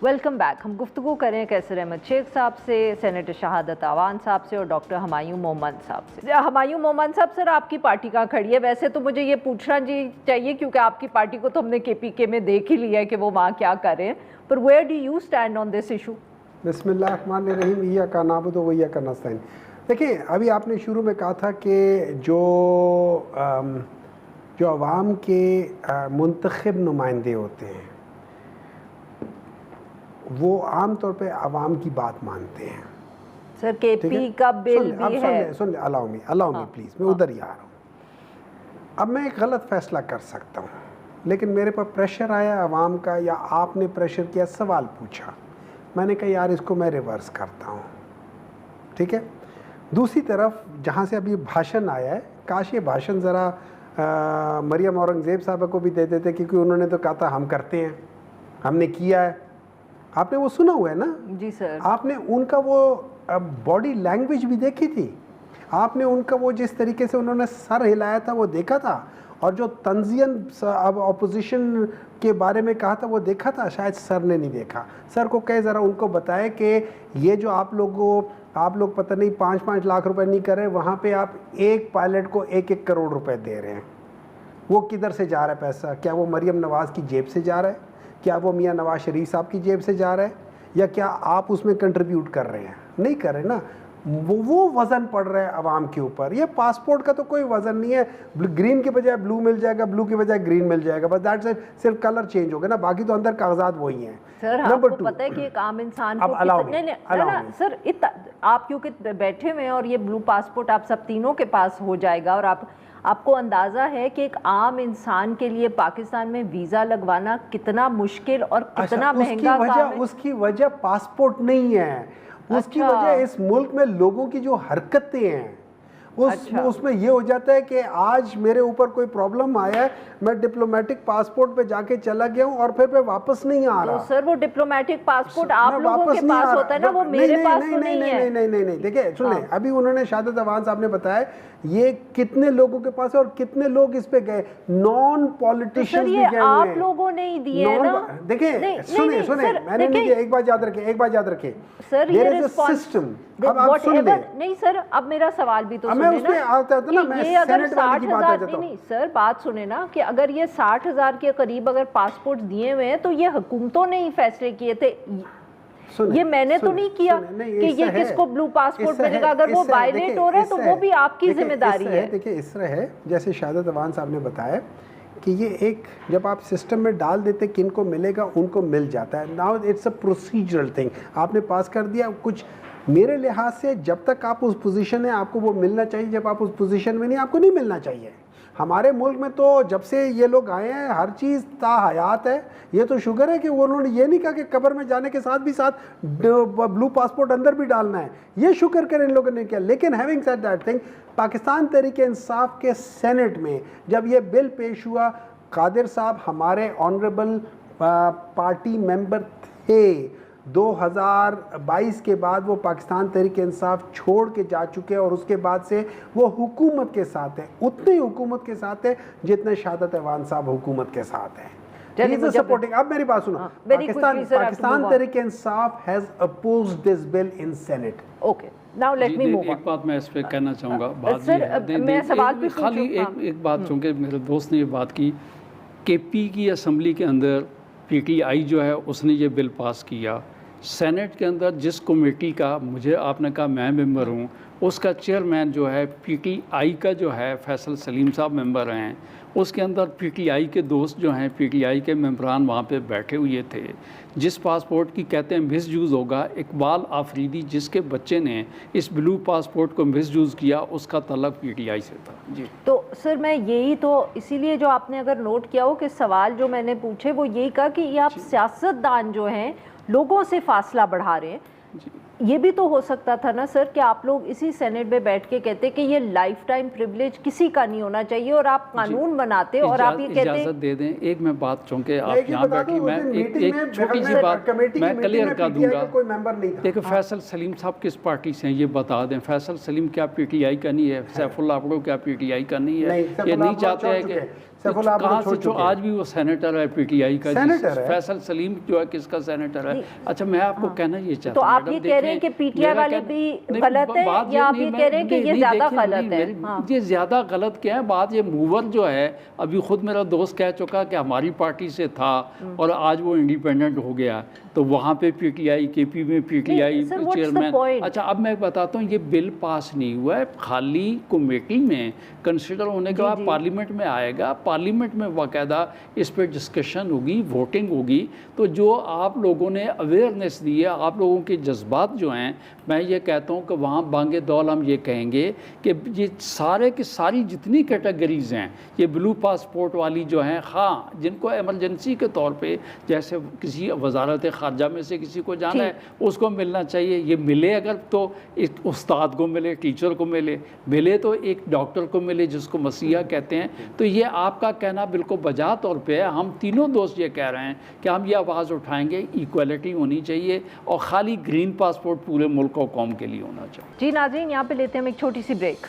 Welcome back. हम गुफ्तगू करें कैसर अहमद शेख साहब से, सेनेटर शहादत अवान साहब से और डॉक्टर हुमायूं मोहम्मद साहब से। हुमायूं मोहम्मद साहब, सर आपकी पार्टी कहाँ खड़ी है? वैसे तो मुझे ये पूछना चाहिए क्योंकि आपकी पार्टी को तो हमने KPK में देख ही लिया है कि वो वहाँ क्या कर रहे हैं, पर where do you stand on this issue? बिस्मिल्लाहिर्रहमानिर्रहीम, इय्या का नाबुदु व इय्या का नस्तईन। देखिए, अभी आपने शुरू में कहा था कि जो अवाम के मुंतखब नुमाइंदे होते हैं वो आम तौर पे अवाम की बात मानते हैं। सर KP का बिल भी है। सुन ले, अलाउ मी प्लीज़, मैं उधर ही आ रहा हूँ। अब मैं एक गलत फैसला कर सकता हूँ, लेकिन मेरे पर प्रेशर आया अवाम का, या आपने प्रेशर किया, सवाल पूछा, मैंने कहा यार इसको मैं रिवर्स करता हूँ, ठीक है। दूसरी तरफ जहाँ से अभी भाषण आया है, काश ये भाषण ज़रा मरियम औरंगज़ेब साहबा को भी दे देते, क्योंकि उन्होंने तो कहा था हम करते हैं, हमने किया है। आपने वो सुना हुआ है ना? जी सर। आपने उनका वो बॉडी लैंग्वेज भी देखी थी, आपने उनका वो जिस तरीके से उन्होंने सर हिलाया था वो देखा था, और जो तंजियन अब अपोजिशन के बारे में कहा था वो देखा था। शायद सर ने नहीं देखा। सर को कहे ज़रा उनको बताए कि ये जो आप लोग पता नहीं 5-5 लाख रुपए नहीं कर रहे, वहाँ पे आप एक पायलट को 1-1 करोड़ रुपए दे रहे हैं। वो किधर से जा रहा है पैसा? क्या वो मरियम नवाज़ की जेब से जा रहा है? क्या वो मियाँ नवाज शरीफ साहब की जेब से जा रहा है? या क्या आप उसमें कंट्रीब्यूट कर रहे हैं? नहीं कर रहे ना। वो वज़न पड़ रहा है आवाम के ऊपर। ये पासपोर्ट का तो कोई वज़न नहीं है, ग्रीन के बजाय ब्लू मिल जाएगा, ब्लू के बजाय ग्रीन मिल जाएगा, बस दैट्स इट, सिर्फ कलर चेंज होगा ना, बाकी तो अंदर कागजात वही हैं। सर आपको पता है कि एक आम इंसान को सर आप क्योंकि बैठे हुए हैं और ये ब्लू पासपोर्ट आप सब तीनों के पास हो जाएगा, और आपको अंदाज़ा है कि एक आम इंसान के लिए पाकिस्तान में वीज़ा लगवाना कितना मुश्किल और कितना महंगा काम है। उसकी वजह पासपोर्ट नहीं है, उसकी वजह इस मुल्क में लोगों की जो हरकतें हैं उसमें ये हो जाता है कि आज मेरे ऊपर कोई प्रॉब्लम आया है, मैं डिप्लोमेटिक पासपोर्ट पे जाके चला गया हूँ और फिर मैं वापस नहीं आ रहा। तो सर वो डिप्लोमेटिक पासपोर्ट आप लोगों के पास होता है ना, वो मेरे पास तो नहीं है। नहीं, देखिए सुन ले, अभी उन्होंने शहादत अवान साहब ने बताया ये कितने लोगों के पास है और कितने लोग इस पे गए, नॉन पॉलिटिशियंस भी गए हुए हैं। आप लोगों ने ही दिए ना। देखिए सुने मैंने नहीं दिया, एक बात याद रखे सर, ये सिस्टम। अब आप सुन ले। नहीं सर, अब मेरा सवाल भी तो सुने ना। ये अगर 60,000 नहीं सर, बात सुने ना, कि अगर ये 60,000 के करीब अगर पासपोर्ट दिए हुए हैं तो ये हुकूमतों ने ही फैसले किए थे, ये मैंने तो नहीं किया कि ये किसको ब्लू पासपोर्ट मिलेगा। अगर वो वायलेट हो रहा है तो वो भी आपकी जिम्मेदारी है। देखिए इस तरह है, जैसे शहादत अवान साहब ने बताया कि ये एक जब आप सिस्टम में डाल देते किनको मिलेगा उनको मिल जाता है। Now it's a procedural thing, आपने पास कर दिया कुछ। मेरे लिहाज से जब तक आप उस पोजीशन में, आपको वो मिलना चाहिए, जब आप उस पोजीशन में नहीं, आपको नहीं मिलना चाहिए। हमारे मुल्क में तो जब से ये लोग आए हैं हर चीज़ ताहयात है। ये तो शुक्र है कि वो उन्होंने ये नहीं कहा कि कब्र में जाने के साथ ब्लू पासपोर्ट अंदर भी डालना है, ये शुक्र करें इन लोगों ने किया। लेकिन having said that thing, Pakistan Tehreek Insaf के सेनेट में जब ये बिल पेश हुआ, कादिर साहब हमारे ऑनरेबल पार्टी मेंबर थे। 2022 के बाद वो पाकिस्तान तहरीक इंसाफ छोड़ के जा चुके हैं और उसके बाद से वो हुकूमत के साथ है, उतनी हुकूमत के साथ है जितने शहादत अवान साहब हुकूमत के साथ हैं। सपोर्टिंग। अब मेरी बात सुनो, Pakistan Tehreek Insaf has opposed this bill in senate. Okay, now let me move on. एक बात मैं इस पे कहना चाहूँगा, मैं सवाल भी खाली एक बात, चूँकि मेरे दोस्त ने ये बात की, KP की असम्बली के अंदर PTI जो है उसने ये बिल पास किया। सेनेट के अंदर जिस कमेटी का मुझे आपने कहा मैं मेंबर हूँ, उसका चेयरमैन जो है PTI का जो है फैसल सलीम साहब मेंबर हैं। उसके अंदर PTI के दोस्त जो हैं, PTI के मेंबरान वहाँ पे बैठे हुए थे। जिस पासपोर्ट की कहते हैं मिसयूज़ होगा, इकबाल आफरीदी जिसके बच्चे ने इस ब्लू पासपोर्ट को मिसयूज़ किया, उसका तलब PTI से था। जी तो सर मैं यही तो, इसीलिए जो आपने अगर नोट किया हो कि सवाल जो मैंने पूछे वो यही कहा कि ये आप सियासतदान जो हैं लोगों से फासला बढ़ा रहे हैं। ये भी तो हो सकता था ना सर कि आप लोग इसी सेनेट में बैठ के कहते कि ये लाइफ टाइम प्रिविलेज किसी का नहीं होना चाहिए, और आप कानून बनाते और आप ये कहते। इजाज़त दे दें, एक मैं बात, चूँकि आप यहाँ बैठी, मैं एक छोटी सी बात मैं क्लियर कर दूंगा। देखिए फैसल सलीम साहब किस पार्टी से हैं ये बता दें। फैसल सलीम क्या PTI का नहीं है? सैफुल्लाह अब्दो क्या PTI का नहीं है? ये नहीं चाहते हैं कि सैफुल आप कहाँ छोड़ से जो चुके आज भी वो सेनेटर है पीटीआई का, सेनेटर है। फैसल सलीम जो है किसका सेनेटर है। अच्छा मैं आपको कहना ये चाहता तो हूँ आप ये कह रहे हैं कि पीटीआई वाले भी गलत है, या आप ये कह रहे हैं कि ये ज्यादा गलत है? ये ज्यादा गलत क्या है बात, ये मूवर जो है अभी खुद मेरा दोस्त कह चुका कि हमारी पार्टी से था और आज वो इंडिपेंडेंट हो गया, तो वहाँ पे पीटीआई, केपी में पीटीआई चेयरमैन। अच्छा अब मैं बताता हूँ, ये बिल पास नहीं हुआ है, खाली कमेटी में कंसिडर होने के बाद पार्लियामेंट में आएगा, पार्लियामेंट में बाकायदा इस पर डिस्कशन होगी, वोटिंग होगी। तो जो आप लोगों ने अवेयरनेस दी है, आप लोगों के जज्बात जो हैं, मैं ये कहता हूँ कि वहाँ बांगे दौल हम ये कहेंगे कि ये सारे की सारी जितनी कैटेगरीज़ हैं, ये ब्लू पासपोर्ट वाली जो हैं, हाँ जिनको एमरजेंसी के तौर पे जैसे किसी वजारत ख़ारजा में से किसी को जाना है उसको मिलना चाहिए, ये मिले अगर तो एक उस्ताद को मिले, टीचर को मिले तो एक डॉक्टर को मिले जिसको मसीहा कहते हैं। तो ये आपका कहना बिल्कुल बजा तौर पे है। हम तीनों दोस्त ये कह रहे हैं कि हम ये आवाज़ उठाएंगे, इक्वलिटी होनी चाहिए और ख़ाली ग्रीन पासपोर्ट पूरे मुल्क और कौम के लिए होना चाहिए। जी नाज़रीन, यहाँ पे लेते हैं हम एक छोटी सी ब्रेक।